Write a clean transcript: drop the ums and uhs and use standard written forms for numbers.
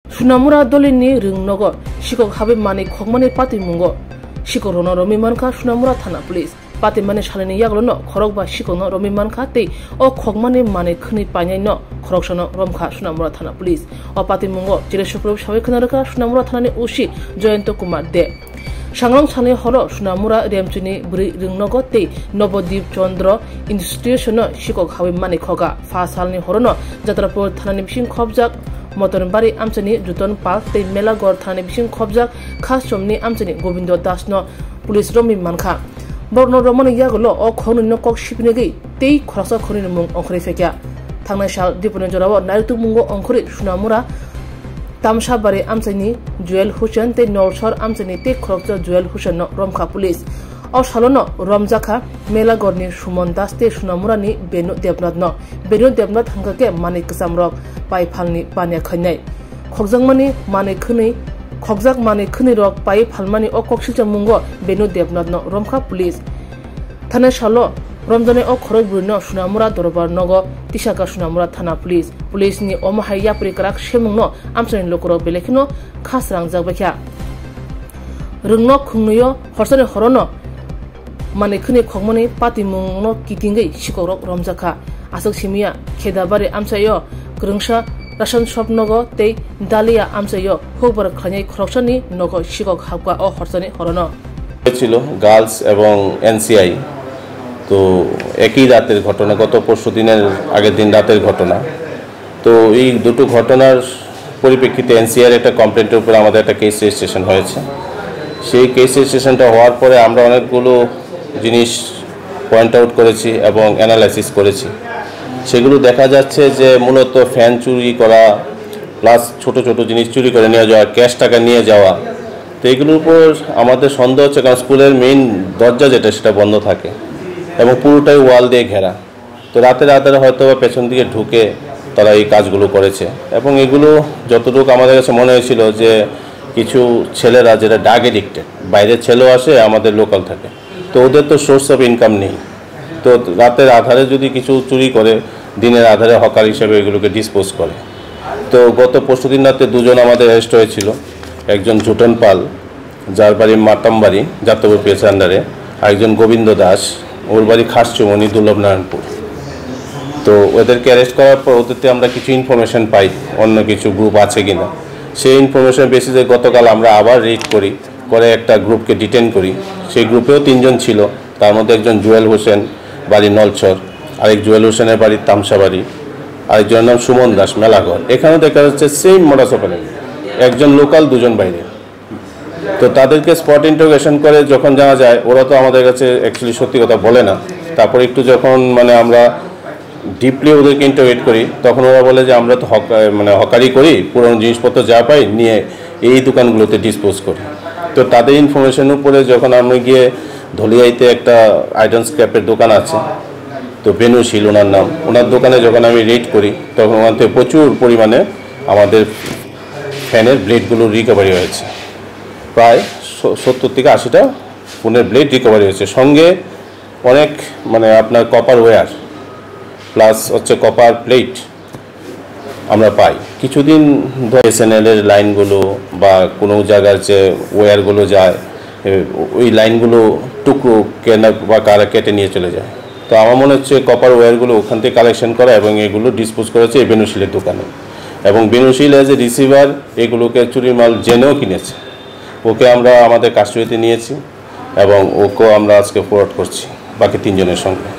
Sunamura dolini ringnogo shikok habe mani khogmani pati mungo shikorono romi manka Sunamura thana police pati mani shalini yaglono khorok ba shikono romi manka te o khogmani mani khni painai no khoroksono romkha Sunamura thana police o pati mungo jireshoprov shawe khnaraka Sunamura thanani ushi Joyento Kumar de Shangrong Chane Horo Sunamura Remchini Bri Ringnogo te Nobodip Chandra Institution shikok habe mani khoga fasalni horono Jatrapur thanani bising khobjak Motorbari Amchani Juton Park te Melagor Thane Bising Khobjak Khas Chomni Amchani Gobindo Dasno Police Romi Manka Borno Romani Yagolo o Khonu no Kok Shipnegi te Khorasa Khoni Mung Onkri Fekya Thangna Shal Dipone Jorawa Naitu Mungo Onkri Sunamura Tamsha Bari Amchani Joel Hussein te Norshor Amchani te Khorokja Joel Hussein no Romkha Police O Shalono Romjaka Melagorni Shumon Das te Sunamurani Benu Devnath no Benu Devnath Hangake Manik Samrok Pai Phalni Panya Khanai Khogjangmani Mane Khuni Khogjak Mane Khuni Rok Pai Phalmani O Kokshilcha Mungo Benu Devnath no Romkha Police Thane Shalo Romjane O Khorokburi no Sunamura Dorbar Nogo Tishaka Sunamura Thana Police Police ni Omahai Yapri Karak Shemung no Amchani Lokoro Belekino Khasrang Jagbakya Rungno Khungnuyo Horsane Horono Mane Khuni Khogmani Pati Mungno Kitingai Shikorok Romjaka Asok Simia Khedabari Amsayo Grungsha Rashan Shop Nogo Te Dalia Amsayo Hobar Khanyai Khorokshani Nogo Shikok Habka O Horsani Horono ছিল girls এবং NCI তো একই রাতের ঘটনা গত পরশু দিনের আগের দিন রাতের ঘটনা তো এই দুটো ঘটনার পরিপ্রেক্ষিতে এনসিআর একটা কমপ্লেন্টের উপর আমাদের একটা কেস রেজিস্ট্রেশন হয়েছে সেই কেস রেজিস্ট্রেশনটা হওয়ার পরে আমরা অনেকগুলো জিনিস পয়েন্ট আউট করেছি এবং অ্যানালাইসিস করেছি সেগুলো দেখা যাচ্ছে যে মূলত ফ্যান চুরি করা প্লাস ছোট ছোট জিনিস চুরি করে নিয়ে যাওয়া ক্যাশ টাকা নিয়ে যাওয়া তো এগুলোর উপর আমাদের সন্দেহ হচ্ছে কারণ স্কুলের মেইন দরজা যেটা সেটা বন্ধ থাকে এবং পুরোটাই ওয়াল দিয়ে ঘেরা তো রাতের আধারে হয়তো পেছন দিকে ঢুকে তারা এই কাজগুলো করেছে এবং এগুলো যতটুকু আমাদের কাছে মনে হয়েছিল যে কিছু ছেলেরা যেটা ড্রাগ এডিক্টেড বাইরের ছেলেও আসে আমাদের লোকাল থাকে তো ওদের তো সোর্স অফ ইনকাম নেই তো রাতের আধারে যদি কিছু চুরি করে দিনের আধারে হকার হিসেবে এগুলোকে ডিসপোজ করে তো গত পরশুদিন রাতে দুজন আমাদের অ্যারেস্ট হয়েছিল একজন জুটন পাল যার বাড়ি মাতামবাড়ি যাত্রাপুর পিএস আন্ডারে আরেকজন গোবিন্দ দাস ওর বাড়ি খাসচুমনি দুর্লভনারায়ণপুর তো ওদেরকে অ্যারেস্ট করার পর ওদেরতে আমরা কিছু ইনফরমেশন পাই অন্য কিছু গ্রুপ আছে কিনা সেই ইনফরমেশন বেসিসে গতকাল আমরা আবার রেড করি করে একটা গ্রুপকে ডিটেন করি সেই গ্রুপেও তিনজন ছিল তার মধ্যে একজন জুয়েল হোসেন বাড়ি নলছর আরেক জুয়েল হোসেনের বাড়ি তামসাবাড়ি আরেকজনের নাম সুমন দাস মেলাঘর এখানে দেখা যাচ্ছে সেম মোডাস অপারেন্ডি একজন লোকাল দুজন বাইরে তো তাদেরকে স্পট ইন্টারোগেশন করে যখন জানা যায় ওরা তো আমাদের কাছে অ্যাকচুয়ালি সত্যি কথা বলে না তারপর একটু যখন মানে আমরা ডিপলি ওদেরকে ইন্টারোগেট করি তখন ওরা বলে যে আমরা তো হকারি করি পুরনো জিনিসপত্র যা পাই নিয়ে এই দোকানগুলোতে ডিসপোজ করি তো তাদের ইনফরমেশনের উপরে যখন আমি গিয়ে ধলিয়াইতে একটা আইডন স্ক্র্যাপের দোকান আছে তো বেনুশীল ওনার নাম ওনার দোকানে যখন আমি রেড করি তখন ওখান থেকে প্রচুর পরিমাণে আমাদের ফ্যানের ব্লেডগুলো রিকভারি হয়েছে প্রায় 70 থেকে 80টা ফোনের ব্লেড রিকভারি হয়েছে সঙ্গে অনেক মানে আপনার কপার ওয়্যার প্লাস হচ্ছে কপার প্লেট আমরা পাই কিছুদিন ধরে এসএনএলের লাইনগুলো বা কোনো জায়গার যে ওয়্যারগুলো যায় ওই লাইনগুলো টুকরো কেনা বা কারা কেটে নিয়ে চলে যায় তো আমার মনে হচ্ছে কপার ওয়্যারগুলো ওখান থেকে কালেকশন করা এবং এগুলো ডিসপোজ করেছে এই বেনুশীলের দোকানে এবং বেনুশীল এজ এ রিসিভার এগুলোকে চুরির মাল জেনেও কিনেছে ওকে আমরা আমাদের কাস্টডিতে নিয়েছি এবং ওকেও আমরা আজকে ফরওয়ার্ড করছি বাকি তিনজনের সঙ্গে